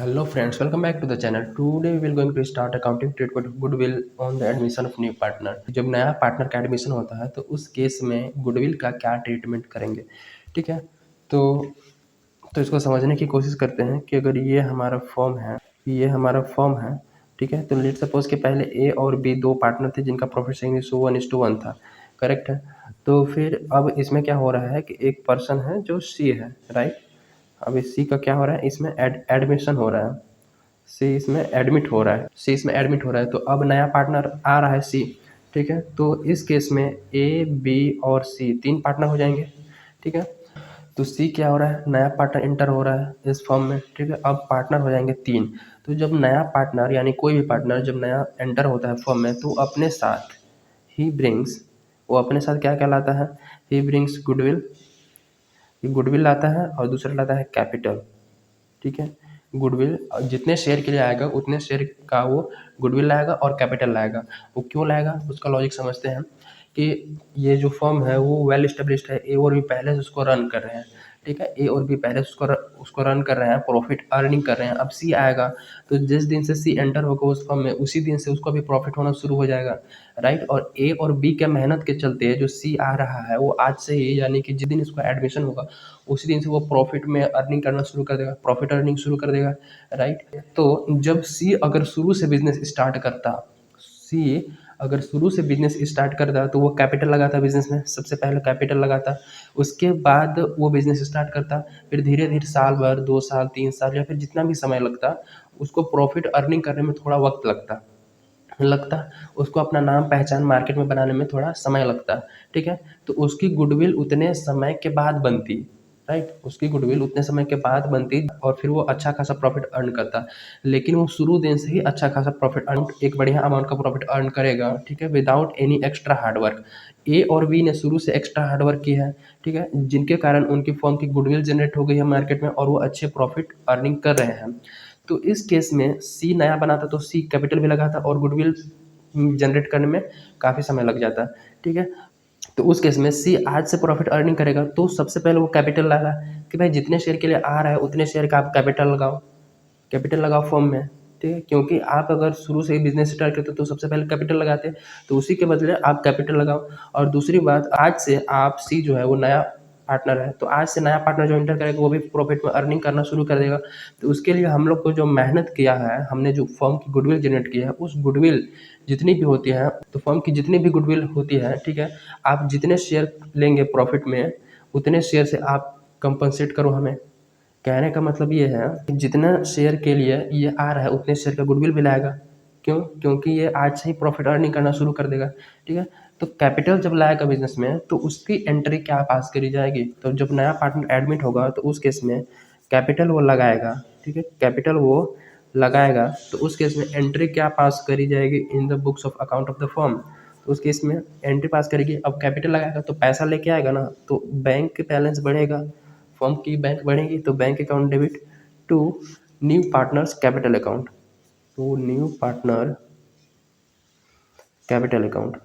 Hello friends, welcome back to the channel. Today we will going to start accounting treatment of goodwill on the admission of new partner. जब नया partner का admission होता है तो उस case में goodwill का क्या ट्रीटमेंट करेंगे, ठीक है। तो इसको समझने की कोशिश करते हैं कि अगर ये हमारा फॉर्म है, ठीक है। तो लेट सपोज कि पहले ए और बी दो पार्टनर थे जिनका प्रॉफिट शेयरिंग रेशियो 1:1 था, करेक्ट है। तो फिर अब इसमें क्या हो रहा है कि एक पर्सन है जो सी है, राइट। अब इस सी का क्या हो रहा है, इसमें एडमिशन हो रहा है, सी इसमें एडमिट हो रहा है। तो अब नया पार्टनर आ रहा है सी, ठीक है। तो इस केस में ए बी और सी तीन पार्टनर हो जाएंगे, ठीक है। तो सी क्या हो रहा है, नया पार्टनर इंटर हो रहा है इस फॉर्म में, ठीक है। अब पार्टनर हो जाएंगे तीन। तो जब नया पार्टनर यानी कोई भी पार्टनर जब नया एंटर होता है फॉर्म में तो अपने साथ ही ब्रिंग्स वो अपने साथ क्या क्या लाता है, ही ब्रिंग्स गुडविल, ये गुडविल लाता है और दूसरा लाता है कैपिटल, ठीक है। गुडविल जितने शेयर के लिए आएगा उतने शेयर का वो गुडविल लाएगा और कैपिटल लाएगा। वो क्यों लाएगा, उसका लॉजिक समझते हैं कि ये जो फर्म है वो वेल एस्टेब्लिश्ड है, ए और बी पहले से उसको रन कर रहे हैं, ठीक है। ए और बी पहले से उसको रन कर रहे हैं, प्रॉफिट अर्निंग कर रहे हैं। अब सी आएगा तो जिस दिन से सी एंटर होगा उस फर्म में उसी दिन से उसको भी प्रॉफिट होना शुरू हो जाएगा, राइट। और ए और बी के मेहनत के चलते जो सी आ रहा है वो आज से ही यानी कि जिस दिन इसका एडमिशन होगा उसी दिन से वो प्रॉफिट में अर्निंग करना शुरू कर देगा, प्रॉफिट अर्निंग शुरू कर देगा, राइट। तो जब सी अगर शुरू से बिजनेस स्टार्ट करता, सी अगर शुरू से बिजनेस स्टार्ट करता तो वो कैपिटल लगाता बिजनेस में, सबसे पहले कैपिटल लगाता, उसके बाद वो बिजनेस स्टार्ट करता। फिर धीरे धीरे साल भर 2 साल 3 साल या फिर जितना भी समय लगता उसको प्रॉफिट अर्निंग करने में थोड़ा वक्त लगता उसको अपना नाम पहचान मार्केट में बनाने में थोड़ा समय लगता, ठीक है। तो उसकी गुडविल उतने समय के बाद बनती, राइट। उसकी गुडविल उतने समय के बाद बनती और फिर वो अच्छा खासा प्रॉफिट अर्न करता। लेकिन वो शुरू दिन से ही अच्छा खासा प्रॉफिट अर्न, एक बढ़िया अमाउंट का प्रॉफिट अर्न करेगा, ठीक है, विदाउट एनी एक्स्ट्रा हार्डवर्क। ए और बी ने शुरू से एक्स्ट्रा हार्डवर्क की है, ठीक है, जिनके कारण उनकी फर्म की गुडविल जनरेट हो गई है मार्केट में और वो अच्छे प्रॉफिट अर्निंग कर रहे हैं। तो इस केस में सी नया बनाता तो सी कैपिटल भी लगाता और गुडविल जनरेट करने में काफ़ी समय लग जाता, ठीक है। तो उस केस में सी आज से प्रॉफिट अर्निंग करेगा तो सबसे पहले वो कैपिटल लगा कि भाई जितने शेयर के लिए आ रहा है उतने शेयर का आप कैपिटल लगाओ फॉर्म में, ठीक है। क्योंकि आप अगर शुरू से ही बिजनेस स्टार्ट करते तो सबसे पहले कैपिटल लगाते, तो उसी के बदले आप कैपिटल लगाओ। और दूसरी बात, आज से आप सी जो है वो नया पार्टनर है तो आज से नया पार्टनर जो इंटर करेगा वो भी प्रॉफिट में अर्निंग करना शुरू कर देगा। तो उसके लिए हम लोग को जो मेहनत किया है, हमने जो फर्म की गुडविल जनरेट किया है उस गुडविल जितनी भी होती है, तो फर्म की जितनी भी गुडविल होती है, ठीक है, आप जितने शेयर लेंगे प्रॉफिट में उतने शेयर से आप कंपनसेट करो हमें। कहने का मतलब ये है कि जितना शेयर के लिए ये आ रहा है उतने शेयर का गुडविल भी लाएगा। क्यों, क्योंकि ये आज से ही प्रॉफिट अर्निंग करना शुरू कर देगा, ठीक है। तो कैपिटल जब लाएगा बिजनेस में तो उसकी एंट्री क्या पास करी जाएगी, तो जब नया पार्टनर एडमिट होगा तो उस केस में कैपिटल वो लगाएगा, ठीक है, कैपिटल वो लगाएगा। तो उस केस में एंट्री क्या पास करी जाएगी in the books of account of the firm. तो उस केस में एंट्री पास करेगी। अब कैपिटल लगाएगा तो पैसा लेके आएगा ना, तो बैंक बैलेंस बढ़ेगा, फर्म की बैंक बढ़ेगी तो bank account debit to new partners capital account, तो new partner capital account,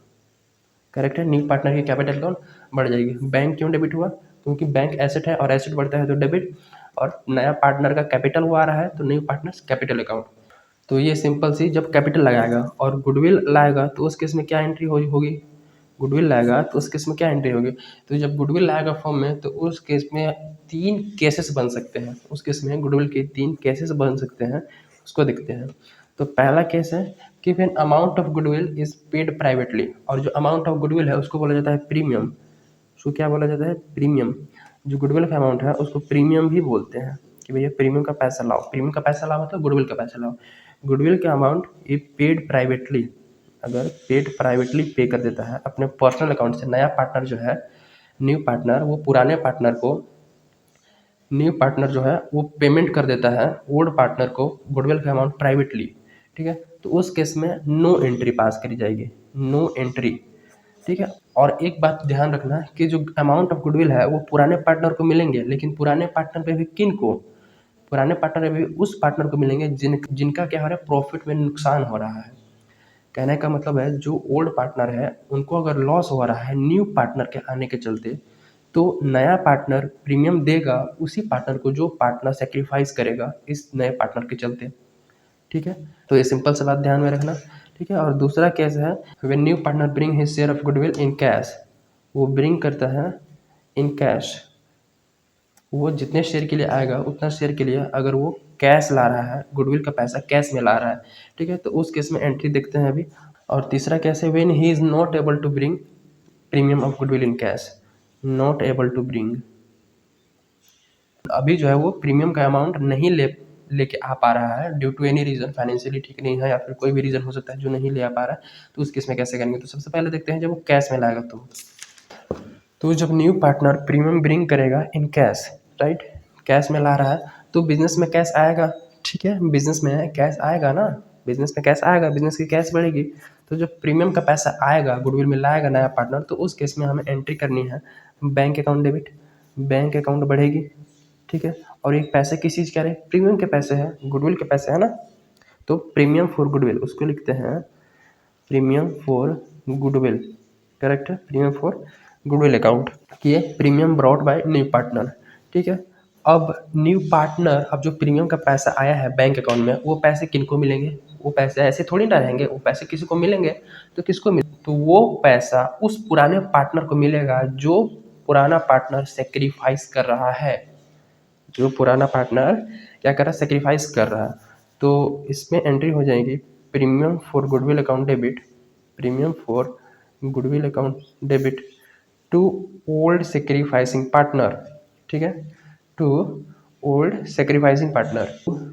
correct है। न्यू पार्टनर की कैपिटल अकाउंट बढ़ जाएगी। बैंक क्यों डेबिट हुआ, क्योंकि बैंक एसेट है और एसेट बढ़ता है तो डेबिट, और नया पार्टनर का कैपिटल वो आ रहा है तो न्यू पार्टनर्स कैपिटल अकाउंट। तो ये सिंपल सी, जब कैपिटल लगाएगा और गुडविल लाएगा तो उस केस में क्या एंट्री होगी, गुडविल लाएगा तो उस केस में क्या एंट्री होगी। तो जब गुडविल लाएगा फॉर्म में तो उस केस में 3 केसेस बन सकते हैं, उस केस में गुडविल के 3 केसेस बन सकते हैं, उसको देखते हैं। तो पहला केस है कि when amount of goodwill is paid privately, और जो अमाउंट ऑफ गुडविल है उसको बोला जाता है प्रीमियम। उसको क्या बोला जाता है, प्रीमियम। जो गुडविल का अमाउंट है उसको प्रीमियम भी बोलते हैं कि भैया प्रीमियम का पैसा लाओ, प्रीमियम का पैसा लाओ मतलब गुडविल का पैसा लाओ। गुडविल का अमाउंट ये पेड प्राइवेटली, अगर पेड प्राइवेटली पे कर देता है अपने पर्सनल अकाउंट से, नया पार्टनर जो है, न्यू पार्टनर वो पुराने पार्टनर को, न्यू पार्टनर जो है वो पेमेंट कर देता है ओल्ड पार्टनर को गुडविल का अमाउंट प्राइवेटली, ठीक है। तो उस केस में नो एंट्री पास करी जाएगी, नो एंट्री, ठीक है। और एक बात ध्यान रखना कि जो अमाउंट ऑफ गुडविल है वो पुराने पार्टनर को मिलेंगे, लेकिन पुराने पार्टनर पे भी किन को, पुराने पार्टनर पे भी उस पार्टनर को मिलेंगे जिनका क्या हो रहा है, प्रॉफिट में नुकसान हो रहा है। कहने का मतलब है जो ओल्ड पार्टनर है उनको अगर लॉस हो रहा है न्यू पार्टनर के आने के चलते तो नया पार्टनर प्रीमियम देगा उसी पार्टनर को जो पार्टनर सेक्रीफाइस करेगा इस नए पार्टनर के चलते। ठीक है, तो ये सिंपल सा बात ध्यान में रखना। ठीक है, और दूसरा केस है when new partner bring his share of goodwill in cash. वो ब्रिंग करता है इन कैश, वो जितने शेयर के लिए आएगा उतना शेयर के लिए अगर वो कैश ला रहा है, गुडविल का पैसा कैश में ला रहा है, ठीक है, तो उस केस में एंट्री देखते हैं अभी। और तीसरा केस है when he is not able to bring premium of goodwill in cash, not able to bring, अभी जो है वो प्रीमियम का अमाउंट नहीं लेके आ पा रहा है due to any reason, financially ठीक नहीं है या फिर कोई भी रीज़न हो सकता है जो नहीं ले आ पा रहा है, तो उस केस में कैसे करेंगे। तो सबसे पहले देखते हैं जब वो कैश में लाएगा तो जब न्यू पार्टनर प्रीमियम ब्रिंग करेगा इन कैश, राइट, कैश में ला रहा है तो बिजनेस में कैश आएगा। ठीक है, बिजनेस में कैश आएगा ना, बिजनेस में कैश आएगा, बिजनेस की कैश बढ़ेगी। तो जब प्रीमियम का पैसा आएगा गुडविल में लाएगा नया पार्टनर, तो उस केस में हमें एंट्री करनी है bank account debit, bank account बढ़ेगी। ठीक है, और एक पैसे किस चीज़ के आ रहे हैं, प्रीमियम के पैसे हैं, गुडविल के पैसे हैं ना, तो प्रीमियम फॉर गुडविल उसको लिखते हैं प्रीमियम फॉर गुडविल, करेक्ट है, प्रीमियम फॉर गुडविल अकाउंट, ये premium brought by new partner. ठीक है, अब न्यू पार्टनर, अब जो प्रीमियम का पैसा आया है बैंक अकाउंट में, वो पैसे किनको मिलेंगे, वो पैसे ऐसे थोड़ी ना रहेंगे, वो पैसे किसी को मिलेंगे, तो किसको मिले, तो वो पैसा उस पुराने पार्टनर को मिलेगा जो पुराना पार्टनर सेक्रीफाइस कर रहा है, जो पुराना पार्टनर क्या कर रहा है, सेक्रीफाइस कर रहा है। तो इसमें एंट्री हो जाएगी premium for goodwill account debit, premium for goodwill account debit to old sacrificing partner. ठीक है, to old sacrificing partner,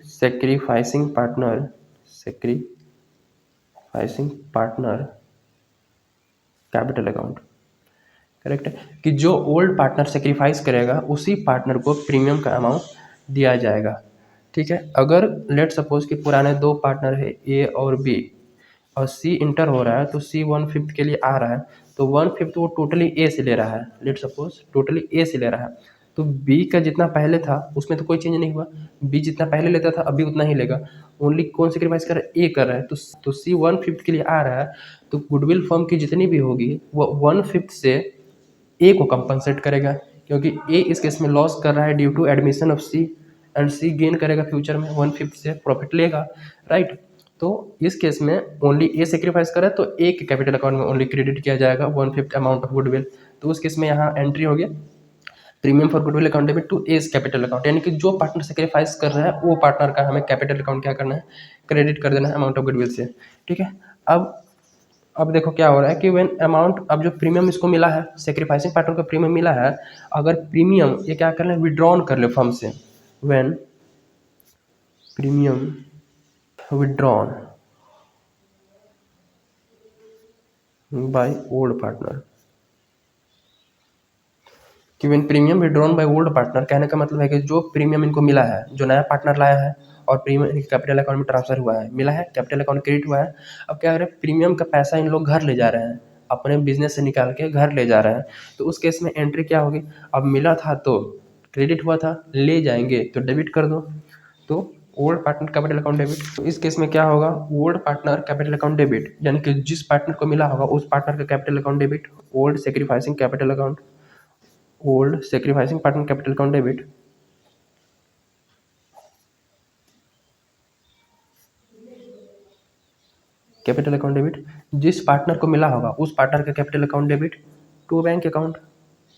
sacrificing partner, sacrificing partner capital account, correct है, कि जो ओल्ड पार्टनर सेक्रीफाइस करेगा उसी पार्टनर को प्रीमियम का अमाउंट दिया जाएगा। ठीक है, अगर लेट सपोज कि पुराने दो पार्टनर है ए और बी और सी इंटर हो रहा है, तो सी 1/5 के लिए आ रहा है, तो 1/5 वो टोटली ए से ले रहा है, लेट सपोज टोटली ए से ले रहा है, तो बी का जितना पहले था उसमें तो कोई चेंज नहीं हुआ, बी जितना पहले लेता था अभी उतना ही लेगा, ओनली कौन सेक्रीफाइस कर रहा है, ए कर रहा है, तो सी 1/5 के लिए आ रहा है, तो गुडविल फर्म की जितनी भी होगी वो 1/5 से ए को कंपनसेट करेगा, क्योंकि ए इस केस में लॉस कर रहा है due to admission of C, and C gain करेगा फ्यूचर में, 1/5 से प्रॉफिट लेगा, राइट। तो इस केस में ओनली ए सेक्रीफाइस करे तो ए के कैपिटल अकाउंट में ओनली क्रेडिट किया जाएगा 1/5 अमाउंट ऑफ गुडविल। तो उस केस में यहाँ एंट्री हो गया premium for goodwill account debit to A's capital account, यानी कि जो पार्टनर सेक्रीफाइस कर रहा है वो पार्टनर का हमें कैपिटल अकाउंट क्या करना है, क्रेडिट कर देना है अमाउंट ऑफ गुडविल से। ठीक है, अब देखो क्या हो रहा है कि व्हेन अमाउंट, अब जो प्रीमियम इसको मिला है, सेक्रीफाइसिंग पार्टनर को प्रीमियम मिला है, अगर प्रीमियम ये क्या कर ले, विड्रॉन कर ले फर्म से, when premium withdrawn by old partner, कि when premium withdrawn by old partner, कहने का मतलब है कि जो प्रीमियम इनको मिला है, जो नया पार्टनर लाया है और प्रीमियम इनके कैपिटल अकाउंट में ट्रांसफर हुआ है, मिला है, कैपिटल अकाउंट क्रेडिट हुआ है, अब क्या कर रहे हैं, प्रीमियम का पैसा इन लोग घर ले जा रहे हैं, अपने बिजनेस से निकाल के घर ले जा रहे हैं, तो उस केस में एंट्री क्या होगी, अब मिला था तो क्रेडिट हुआ था, ले जाएंगे तो डेबिट कर दो, तो old partner capital account debit. तो इस केस में क्या होगा, old partner capital account debit, यानी कि जिस पार्टनर को मिला होगा उस पार्टनर का capital account debit, old sacrificing capital account, old sacrificing partner capital account debit, capital account debit, जिस पार्टनर को मिला होगा उस पार्टनर का capital account debit to bank account,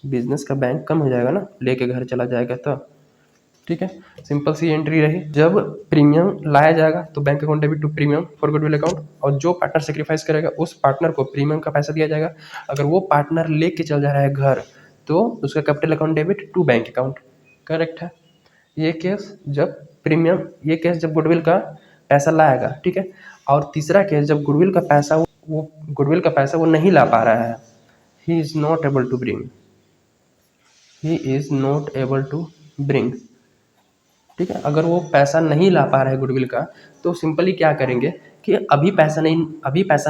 business का बैंक कम हो जाएगा ना, लेके घर चला जाएगा तो। ठीक है, सिंपल सी एंट्री रही, जब प्रीमियम लाया जाएगा तो bank account debit to premium for goodwill account, और जो पार्टनर सेक्रीफाइस करेगा उस पार्टनर को प्रीमियम का पैसा दिया जाएगा, अगर वो पार्टनर लेके चल जा रहा है घर तो उसका capital account debit to bank account, correct है। ये केस जब प्रीमियम, ये केस जब गुडविल का पैसा लाएगा, ठीक है, और तीसरा केस जब गुडविल का पैसा वो गुडविल का पैसा वो नहीं ला पा रहा है, he is not able to bring, he is not able to bring. ठीक है, अगर वो पैसा नहीं ला पा रहा है गुडविल का, तो सिंपली क्या करेंगे कि अभी पैसा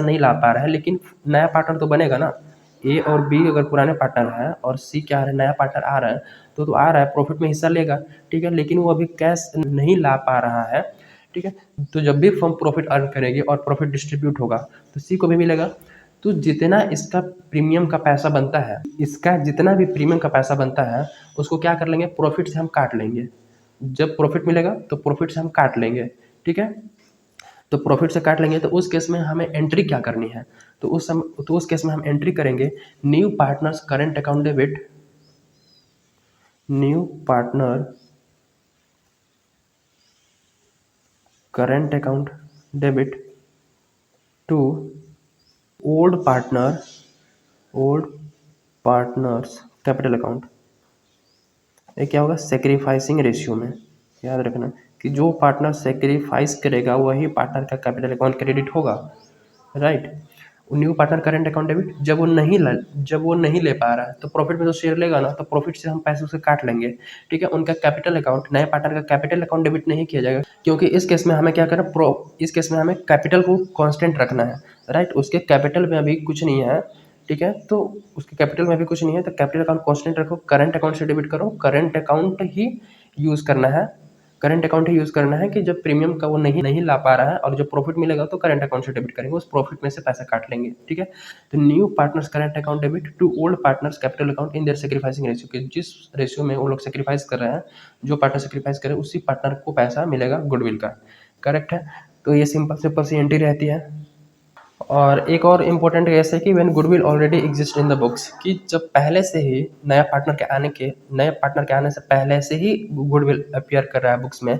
नहीं ला पा रहा है, लेकिन नया पार्टनर तो बनेगा ना, ए और बी अगर पुराने पार्टनर हैं और सी क्या है, नया पार्टनर आ रहा है, तो आ रहा है प्रॉफिट में हिस्सा लेगा, ठीक है, लेकिन वो अभी कैश नहीं ला पा रहा है, ठीक है, तो जब भी फर्म प्रॉफिट अर्न करेगी और प्रॉफिट डिस्ट्रीब्यूट होगा तो सी को भी मिलेगा, तो जितना इसका प्रीमियम का पैसा बनता है, इसका जितना भी प्रीमियम का पैसा बनता है उसको क्या कर लेंगे, प्रॉफिट से हम काट लेंगे। जब प्रॉफिट मिलेगा तो प्रॉफिट से हम काट लेंगे, ठीक है। तो प्रॉफिट से काट लेंगे तो उस केस में हमें एंट्री क्या करनी है, तो उस केस में हम एंट्री करेंगे new partners current account debit, new partner current account debit to old partners capital account. ये क्या होगा, सेक्रीफाइसिंग रेशियो में। याद रखना कि जो पार्टनर सेक्रीफाइस करेगा वही पार्टनर का कैपिटल अकाउंट क्रेडिट होगा, right. New partner current account debit, जब वो नहीं ले पा रहा है तो प्रॉफिट में तो शेयर लेगा ना, तो प्रॉफिट से हम पैसे उसे काट लेंगे, ठीक है। उनका कैपिटल अकाउंट, नए पार्टनर का कैपिटल अकाउंट डेबिट नहीं किया जाएगा, क्योंकि इस केस में हमें क्या करना, इस केस में हमें कैपिटल को कांस्टेंट रखना है, राइट। उसके कैपिटल में अभी कुछ नहीं है, ठीक है। तो उसके कैपिटल में भी कुछ नहीं है, तो कैपिटल अकाउंट कांस्टेंट रखो, करंट अकाउंट से डेबिट करो, करंट अकाउंट ही यूज़ करना है, करंट अकाउंट ही यूज़ करना है कि जब प्रीमियम का वो नहीं ला पा रहा है और जब प्रॉफिट मिलेगा तो करंट अकाउंट से डेबिट करेंगे, उस प्रॉफिट में से पैसा काट लेंगे, ठीक है। तो new partners current account debit to old partners capital account in their sacrificing ratio, के जिस रेशियो में वो लोग सेक्रीफाइस कर रहे हैं, जो पार्टनर सेक्रीफाइस करे उसी पार्टनर को पैसा मिलेगा गुडविल का, करेक्ट है। तो ये सिंपल सी एंट्री रहती है। और एक और इम्पोर्टेंट केस है कि when goodwill already exist in the books, कि जब पहले से ही नए पार्टनर के आने से पहले से ही गुडविल अपीयर कर रहा है बुक्स में,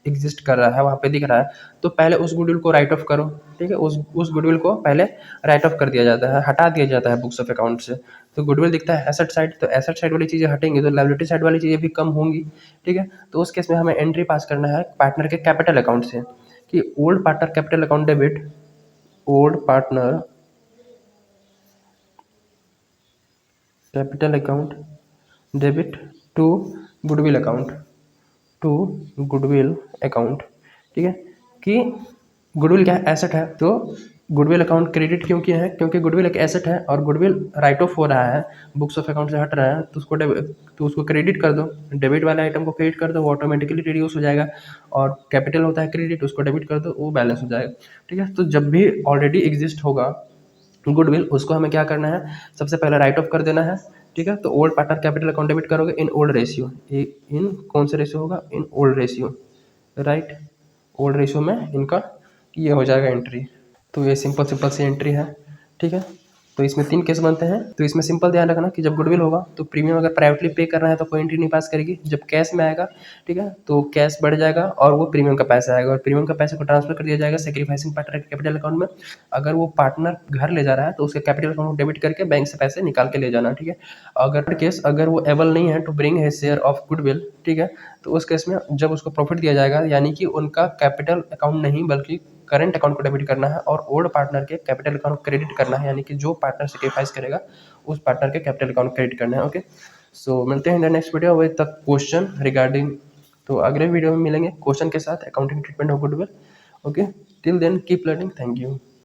एग्जिस्ट कर रहा है, वहाँ पे दिख रहा है, तो पहले उस गुडविल को राइट ऑफ करो, ठीक है। उस गुडविल को पहले राइट ऑफ कर दिया जाता है, हटा दिया जाता है बुक्स ऑफ अकाउंट से। तो गुडविल दिखता है एसेट साइड, तो एसेट साइड वाली चीज़ें हटेंगी तो लायबिलिटी साइड वाली चीज़ें भी कम होंगी, ठीक है। तो उस केस में हमें एंट्री पास करना है पार्टनर के कैपिटल अकाउंट से, कि old partner capital account debit, old partner capital account debit to goodwill account, to goodwill account, ठीक है। कि गुडविल क्या है, एसेट है, तो गुडविल अकाउंट क्रेडिट क्यों किया है, क्योंकि गुडविल एक एसेट है और गुडविल राइट ऑफ हो रहा है, बुक्स ऑफ अकाउंट से हट रहा है, तो उसको क्रेडिट कर दो, डेबिट वाले आइटम को क्रेडिट कर दो, वो ऑटोमेटिकली रिड्यूस हो जाएगा। और कैपिटल होता है क्रेडिट, उसको डेबिट कर दो, वो बैलेंस हो जाएगा, ठीक है। तो जब भी ऑलरेडी एग्जिस्ट होगा गुडविल, उसको हमें क्या करना है, सबसे पहले राइट ऑफ कर देना है, ठीक है। तो old partner capital account debit करोगे इन ओल्ड रेशियो, इन कौन से रेशियो होगा, in old ratio, right. Old ratio में इनका ये हो जाएगा एंट्री। तो ये सिंपल सी एंट्री है, ठीक है। तो इसमें 3 केस बनते हैं। तो इसमें सिंपल ध्यान रखना कि जब गुडविल होगा तो प्रीमियम अगर प्राइवेटली पे कर रहा है तो कोई एंट्री नहीं पास करेगी। जब कैश में आएगा, ठीक है, तो कैश बढ़ जाएगा और वो प्रीमियम का पैसा आएगा, और प्रीमियम का पैसे को ट्रांसफर कर दिया जाएगा सेक्रीफाइसिंग पार्टनर के कैपिटल अकाउंट में। अगर वो पार्टनर घर ले जा रहा है तो उसके कैपिटल अकाउंट को डेबिट करके बैंक से पैसे निकाल के ले जाना, ठीक है। अगर वो एबल नहीं है to bring his share of goodwill, ठीक है, तो उस केस में जब उसको प्रॉफिट दिया जाएगा, यानी कि उनका कैपिटल अकाउंट नहीं बल्कि करंट अकाउंट को डेबिट करना है और ओल्ड पार्टनर के कैपिटल अकाउंट क्रेडिट करना है, यानी कि जो पार्टनर सेक्रीफाइस करेगा उस पार्टनर के कैपिटल अकाउंट क्रेडिट करना है। ओके, सो मिलते हैं in the next video with the question regarding. तो अगले वीडियो में मिलेंगे क्वेश्चन के साथ accounting treatment of goodwill. Okay, till then keep learning, thank you.